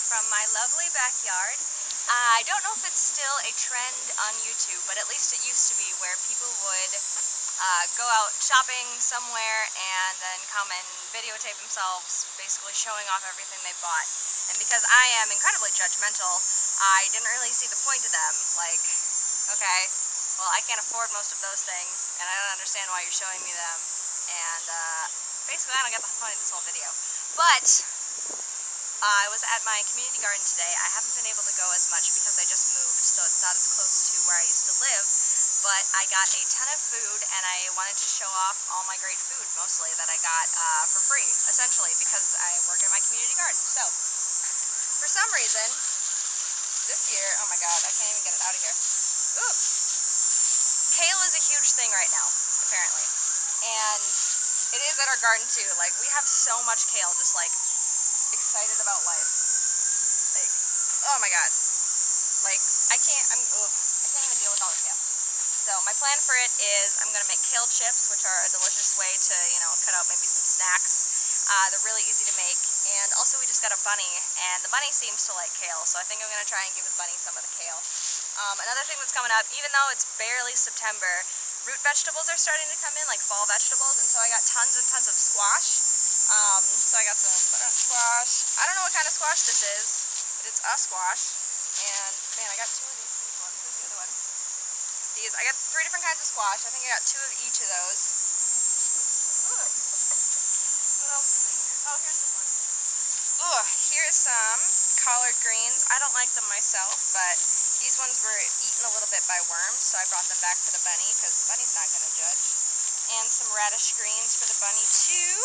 from my lovely backyard. I don't know if it's still a trend on YouTube, but at least it used to be, where people would go out shopping somewhere and then come and videotape themselves, basically showing off everything they bought. And because I am incredibly judgmental, I didn't really see the point of them. Like, okay, well, I can't afford most of those things, and I don't understand why you're showing me them. And basically, I don't get the point of this whole video. But I was at my community garden today. I haven't been able to go as much because I just moved, so it's not as close to where I used to live. But I got a ton of food, and I wanted to show off all my great food, mostly, that I got for free, essentially, because I work at my community garden. So, for some reason, this year, oh my god, I can't even get it out of here. Ooh! Kale is a huge thing right now, apparently. And it is at our garden, too. Like, we have so much kale, just like, excited about life. Like, oh my god. Like, I can't even deal with all the kale. So my plan for it is I'm going to make kale chips, which are a delicious way to, cut out maybe some snacks. They're really easy to make. And also we just got a bunny, and the bunny seems to like kale, so I think I'm going to try and give the bunny some of the kale. Another thing that's coming up, even though it's barely September, root vegetables are starting to come in, like fall vegetables, and so I got tons and tons of squash. So I got some butternut squash. I don't know what kind of squash this is, but it's a squash. And man, I got two of these huge ones. Where's the other one? I got 3 different kinds of squash. I think I got 2 of each of those. Ooh. What else is in here? Oh, here's this one. Ooh, here's some collard greens. I don't like them myself, but these ones were eaten a little bit by worms, so I brought them back for the bunny, because the bunny's not going to judge. And some radish greens for the bunny, too.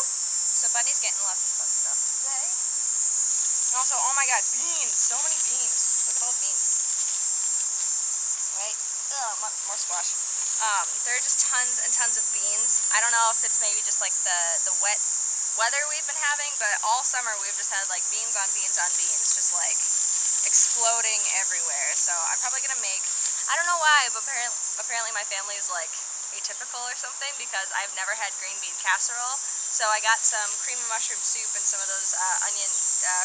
So bunny's getting lots of fun stuff today. And also, oh my god, beans! So many beans. Look at all the beans. Right? Ugh, more squash. There are just tons and tons of beans. I don't know if it's maybe just like the wet weather we've been having, but all summer we've just had like beans on beans on beans, just like exploding everywhere. So I'm probably gonna make, I don't know why, but apparently my family is like atypical or something, because I've never had green bean casserole. So I got some cream and mushroom soup and some of those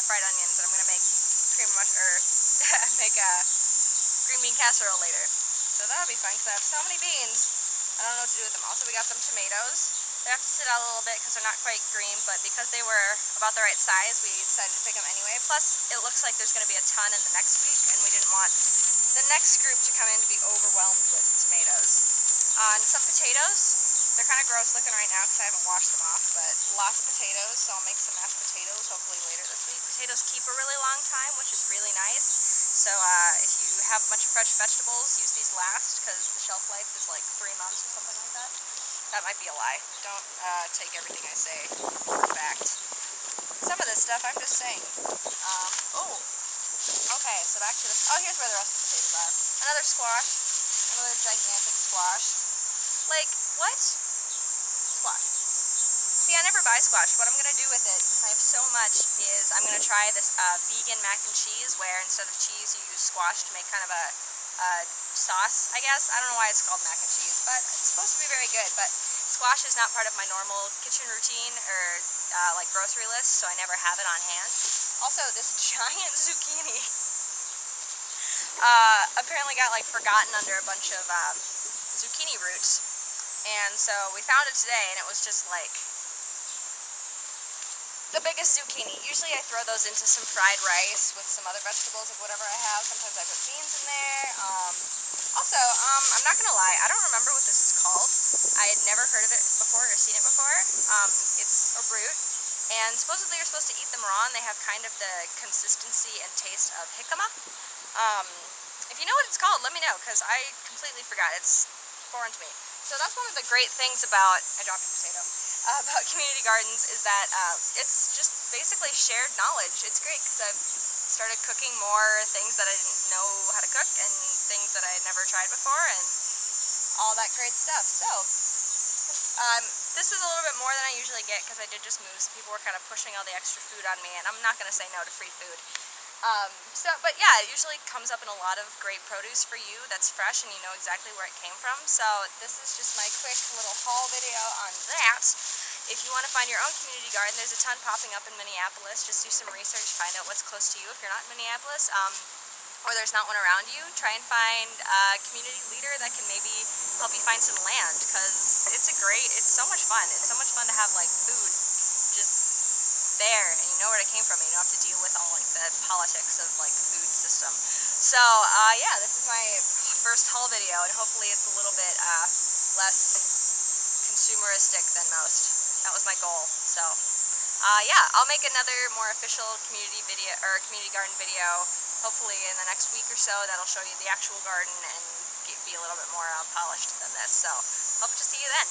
fried onions, and I'm gonna make green bean casserole later. So that'll be fun, because I have so many beans. I don't know what to do with them. Also, we got some tomatoes. They have to sit out a little bit because they're not quite green, but because they were about the right size, we decided to pick them anyway. Plus, it looks like there's going to be a ton in the next week, and we didn't want the next group to come in to be overwhelmed with tomatoes. And some potatoes. They're kind of gross looking right now because I haven't washed them off, but lots of potatoes, so I'll make some mashed potatoes hopefully later this week. Potatoes keep a really long time, which is really nice. So if you have a bunch of fresh vegetables, use these last, because the shelf life is like 3 months or something like that. That might be a lie. Don't take everything I say for fact. Some of this stuff I'm just saying. Okay, so back to this. Oh, here's where the rest of the potatoes are. Another squash. Another gigantic squash. Like, what? Squash. See, I never buy squash. What I'm going to do with it, because I have so much, is I'm going to try this vegan mac and cheese, where instead of cheese you use squash to make kind of a sauce, I guess. I don't know why it's called mac and cheese, but it's supposed to be very good. But squash is not part of my normal kitchen routine or like grocery list, so I never have it on hand. Also, this giant zucchini apparently got like forgotten under a bunch of zucchini roots. And so we found it today, and it was just like the biggest zucchini. Usually I throw those into some fried rice with some other vegetables of whatever I have. Sometimes I put beans in there. I'm not gonna lie, I don't remember what this is called. I had never heard of it before or seen it before. It's a root, and supposedly you're supposed to eat them raw, and they have kind of the consistency and taste of jicama. If you know what it's called, let me know, because I completely forgot. It's foreign to me. So that's one of the great things about, I dropped a potato, about community gardens, is that it's just basically shared knowledge. It's great because I've started cooking more things that I didn't know how to cook, and things that I had never tried before, and all that great stuff. So this is a little bit more than I usually get, because I did just move, so people were kind of pushing all the extra food on me, and I'm not going to say no to free food. But yeah, it usually comes up in a lot of great produce for you that's fresh, and you know exactly where it came from. So this is just my quick little haul video on that. if you want to find your own community garden, there's a ton popping up in Minneapolis. Just do some research, find out what's close to you if you're not in Minneapolis. Or there's not one around you, try and find a community leader that can maybe help you find some land, because it's so much fun. It's so much fun to have like food just there and you know where it came from and you don't have to deal with all like the politics of like the food system. So yeah, this is my first haul video, and hopefully it's a little bit less consumeristic than most. That was my goal. So yeah, I'll make another more official community video or community garden video hopefully in the next week or so that'll show you the actual garden and be a little bit more polished than this. So hope to see you then.